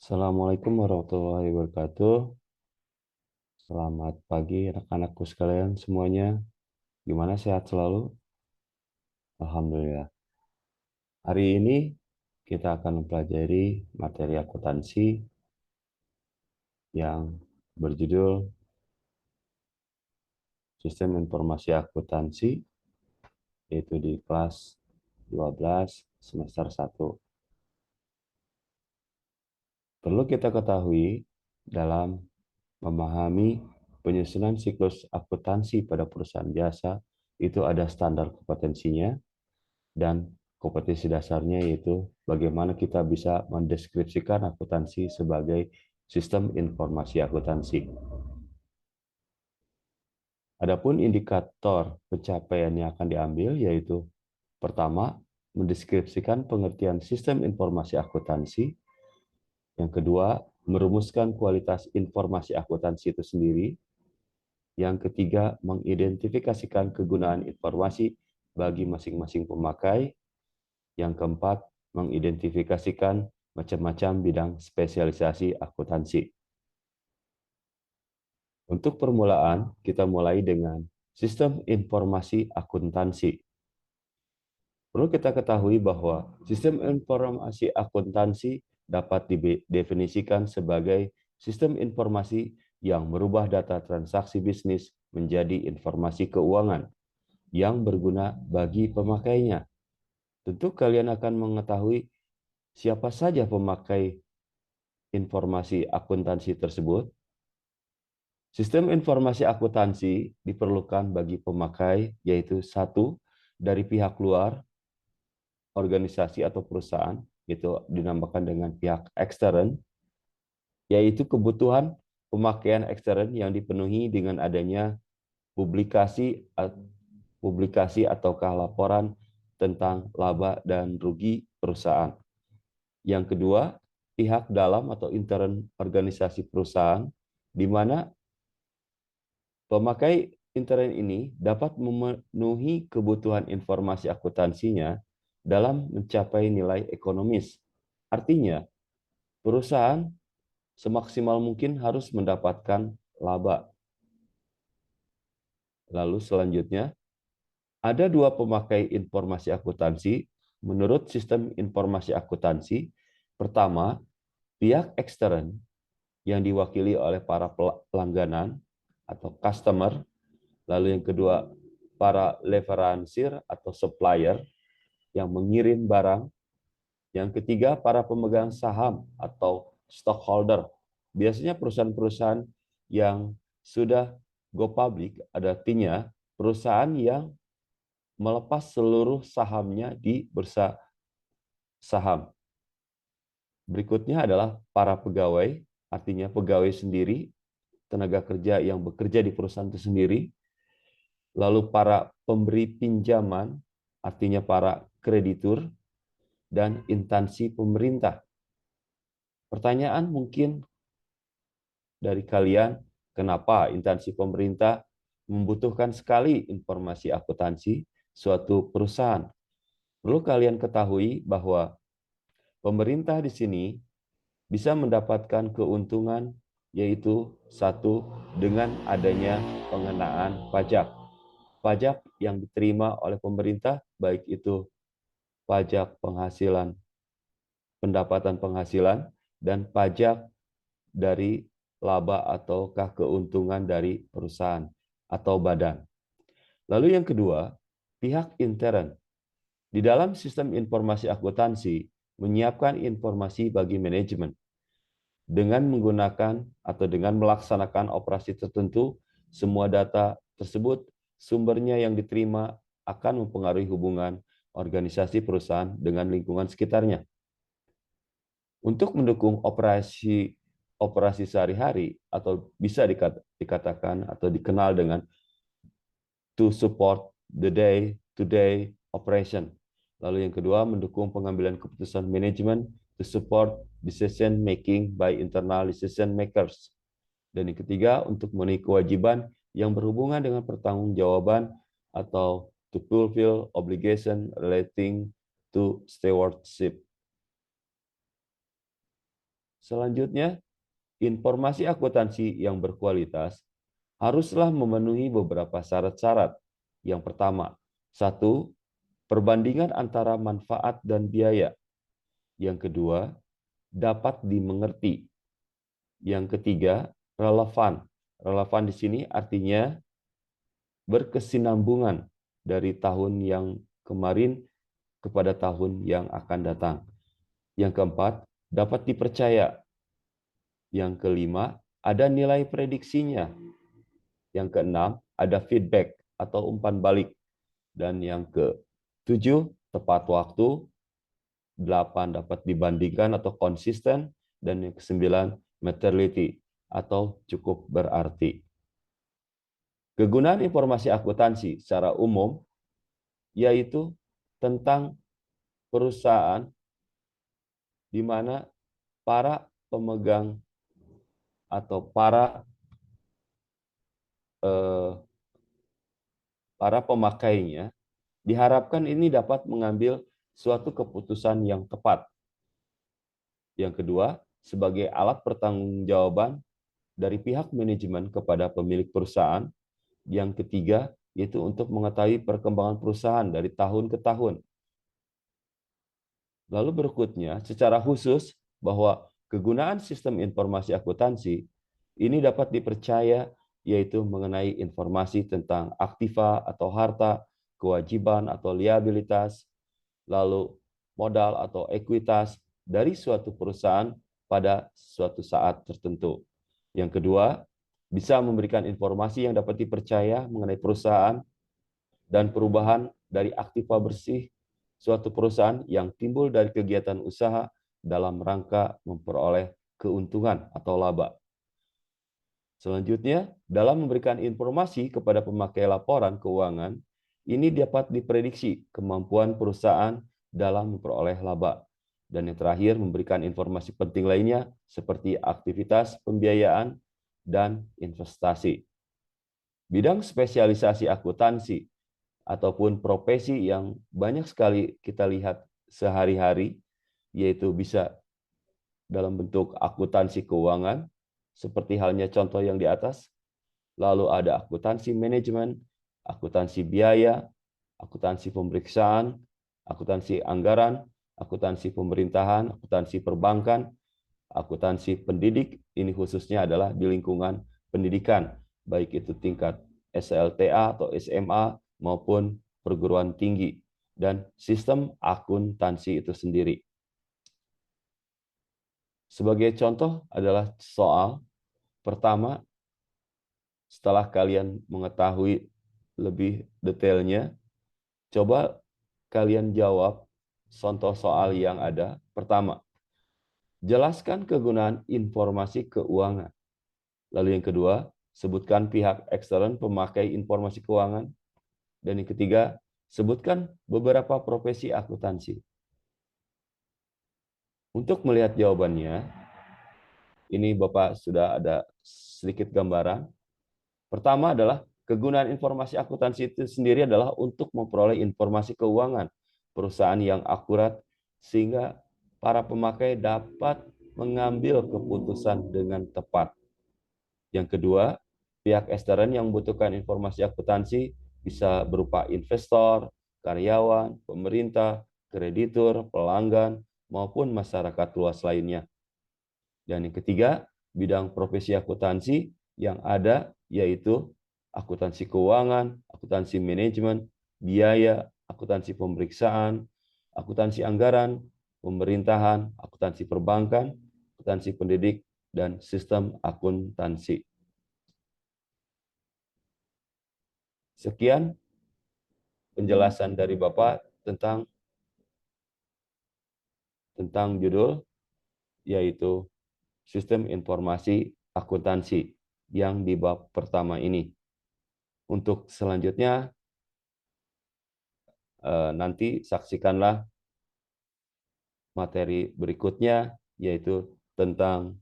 Assalamualaikum warahmatullahi wabarakatuh. Selamat pagi anak-anakku sekalian semuanya. Gimana sehat selalu? Alhamdulillah. Hari ini kita akan mempelajari materi akuntansi yang berjudul Sistem Informasi Akuntansi, yaitu di kelas 12 semester 1. Perlu kita ketahui dalam memahami penyusunan siklus akuntansi pada perusahaan jasa, itu ada standar kompetensinya, dan kompetensi dasarnya yaitu bagaimana kita bisa mendeskripsikan akuntansi sebagai sistem informasi akuntansi. Adapun indikator pencapaian yang akan diambil yaitu pertama, mendeskripsikan pengertian sistem informasi akuntansi. Yang kedua, merumuskan kualitas informasi akuntansi itu sendiri. Yang ketiga, mengidentifikasikan kegunaan informasi bagi masing-masing pemakai. Yang keempat, mengidentifikasikan macam-macam bidang spesialisasi akuntansi. Untuk permulaan, kita mulai dengan sistem informasi akuntansi. Perlu kita ketahui bahwa sistem informasi akuntansi dapat didefinisikan sebagai sistem informasi yang merubah data transaksi bisnis menjadi informasi keuangan yang berguna bagi pemakainya. Tentu kalian akan mengetahui siapa saja pemakai informasi akuntansi tersebut. Sistem informasi akuntansi diperlukan bagi pemakai, yaitu satu, dari pihak luar, organisasi atau perusahaan, itu dinamakan dengan pihak ekstern, yaitu kebutuhan pemakaian ekstern yang dipenuhi dengan adanya publikasi ataukah laporan tentang laba dan rugi perusahaan. Yang kedua, pihak dalam atau intern organisasi perusahaan, di mana pemakai intern ini dapat memenuhi kebutuhan informasi akuntansinya dalam mencapai nilai ekonomis. Artinya, perusahaan semaksimal mungkin harus mendapatkan laba. Lalu selanjutnya, ada dua pemakai informasi akuntansi menurut sistem informasi akuntansi. Pertama, pihak ekstern yang diwakili oleh para pelangganan atau customer. Lalu yang kedua, para leveransir atau supplier yang mengirim barang. Yang ketiga, para pemegang saham atau stockholder. Biasanya perusahaan-perusahaan yang sudah go public, artinya perusahaan yang melepas seluruh sahamnya di bursa saham. Berikutnya adalah para pegawai, artinya pegawai sendiri, tenaga kerja yang bekerja di perusahaan itu sendiri. Lalu para pemberi pinjaman, artinya para kreditur, dan instansi pemerintah. Pertanyaan mungkin dari kalian, kenapa instansi pemerintah membutuhkan sekali informasi akuntansi suatu perusahaan? Perlu kalian ketahui bahwa pemerintah di sini bisa mendapatkan keuntungan, yaitu satu, dengan adanya pengenaan pajak. Pajak yang diterima oleh pemerintah, baik itu pajak penghasilan, pendapatan penghasilan, dan pajak dari laba ataukah keuntungan dari perusahaan atau badan. Lalu yang kedua, pihak intern. Di dalam sistem informasi akuntansi, menyiapkan informasi bagi manajemen. Dengan menggunakan atau dengan melaksanakan operasi tertentu, semua data tersebut sumbernya yang diterima akan mempengaruhi hubungan organisasi perusahaan dengan lingkungan sekitarnya. Untuk mendukung operasi sehari-hari atau bisa dikatakan atau dikenal dengan to support the day-to-day operation. Lalu yang kedua, mendukung pengambilan keputusan manajemen to support decision making by internal decision makers. Dan yang ketiga, untuk memenuhi kewajiban yang berhubungan dengan pertanggungjawaban atau to fulfill obligation relating to stewardship. Selanjutnya, informasi akuntansi yang berkualitas haruslah memenuhi beberapa syarat-syarat. Yang pertama, satu, perbandingan antara manfaat dan biaya. Yang kedua, dapat dimengerti. Yang ketiga, relevan. Relevan di sini artinya berkesinambungan dari tahun yang kemarin kepada tahun yang akan datang. Yang keempat, dapat dipercaya. Yang kelima, ada nilai prediksinya. Yang keenam, ada feedback atau umpan balik. Dan yang ketujuh, tepat waktu. Delapan, dapat dibandingkan atau konsisten. Dan yang kesembilan, materiality atau cukup berarti. Kegunaan informasi akuntansi secara umum yaitu tentang perusahaan di mana para pemegang atau eh, para pemakainya diharapkan ini dapat mengambil suatu keputusan yang tepat. Yang kedua, sebagai alat pertanggungjawaban dari pihak manajemen kepada pemilik perusahaan. Yang ketiga, yaitu untuk mengetahui perkembangan perusahaan dari tahun ke tahun. Lalu berikutnya, secara khusus bahwa kegunaan sistem informasi akuntansi ini dapat dipercaya yaitu mengenai informasi tentang aktiva atau harta, kewajiban atau liabilitas, lalu modal atau ekuitas dari suatu perusahaan pada suatu saat tertentu. Yang kedua, bisa memberikan informasi yang dapat dipercaya mengenai perusahaan dan perubahan dari aktiva bersih suatu perusahaan yang timbul dari kegiatan usaha dalam rangka memperoleh keuntungan atau laba. Selanjutnya, dalam memberikan informasi kepada pemakai laporan keuangan, ini dapat diprediksi kemampuan perusahaan dalam memperoleh laba. Dan yang terakhir, memberikan informasi penting lainnya seperti aktivitas pembiayaan dan investasi. Bidang spesialisasi akuntansi ataupun profesi yang banyak sekali kita lihat sehari-hari, yaitu bisa dalam bentuk akuntansi keuangan, seperti halnya contoh yang di atas. Lalu ada akuntansi manajemen, akuntansi biaya, akuntansi pemeriksaan, akuntansi anggaran, akuntansi pemerintahan, akuntansi perbankan, akuntansi pendidik, ini khususnya adalah di lingkungan pendidikan, baik itu tingkat SLTA atau SMA maupun perguruan tinggi, dan sistem akuntansi itu sendiri. Sebagai contoh adalah soal pertama, setelah kalian mengetahui lebih detailnya, coba kalian jawab contoh soal yang ada. Pertama, jelaskan kegunaan informasi keuangan. Lalu yang kedua, sebutkan pihak ekstern pemakai informasi keuangan. Dan yang ketiga, sebutkan beberapa profesi akuntansi. Untuk melihat jawabannya, ini Bapak sudah ada sedikit gambaran. Pertama adalah kegunaan informasi akuntansi itu sendiri adalah untuk memperoleh informasi keuangan perusahaan yang akurat sehingga para pemakai dapat mengambil keputusan dengan tepat. Yang kedua, pihak ekstern yang membutuhkan informasi akuntansi bisa berupa investor, karyawan, pemerintah, kreditur, pelanggan, maupun masyarakat luas lainnya. Dan yang ketiga, bidang profesi akuntansi yang ada yaitu akuntansi keuangan, akuntansi manajemen, biaya, akuntansi pemeriksaan, akuntansi anggaran, pemerintahan, akuntansi perbankan, akuntansi pendidik, dan sistem akuntansi. Sekian penjelasan dari Bapak tentang judul yaitu sistem informasi akuntansi yang di bab pertama ini. Untuk selanjutnya nanti saksikanlah materi berikutnya yaitu tentang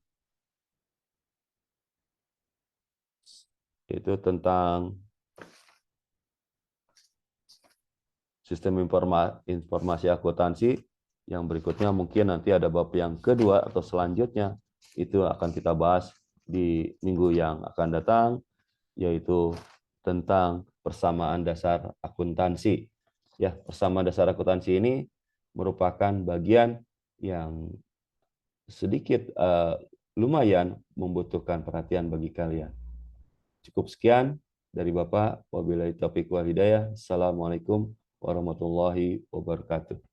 sistem informasi akuntansi. Yang berikutnya mungkin nanti ada bab yang kedua atau selanjutnya Itu akan kita bahas di minggu yang akan datang, yaitu tentang persamaan dasar akuntansi. Ya, persamaan dasar akuntansi ini merupakan bagian yang sedikit lumayan membutuhkan perhatian bagi kalian. Cukup sekian dari Bapak. Wabillahi taufiq wal hidayah. Assalamualaikum warahmatullahi wabarakatuh.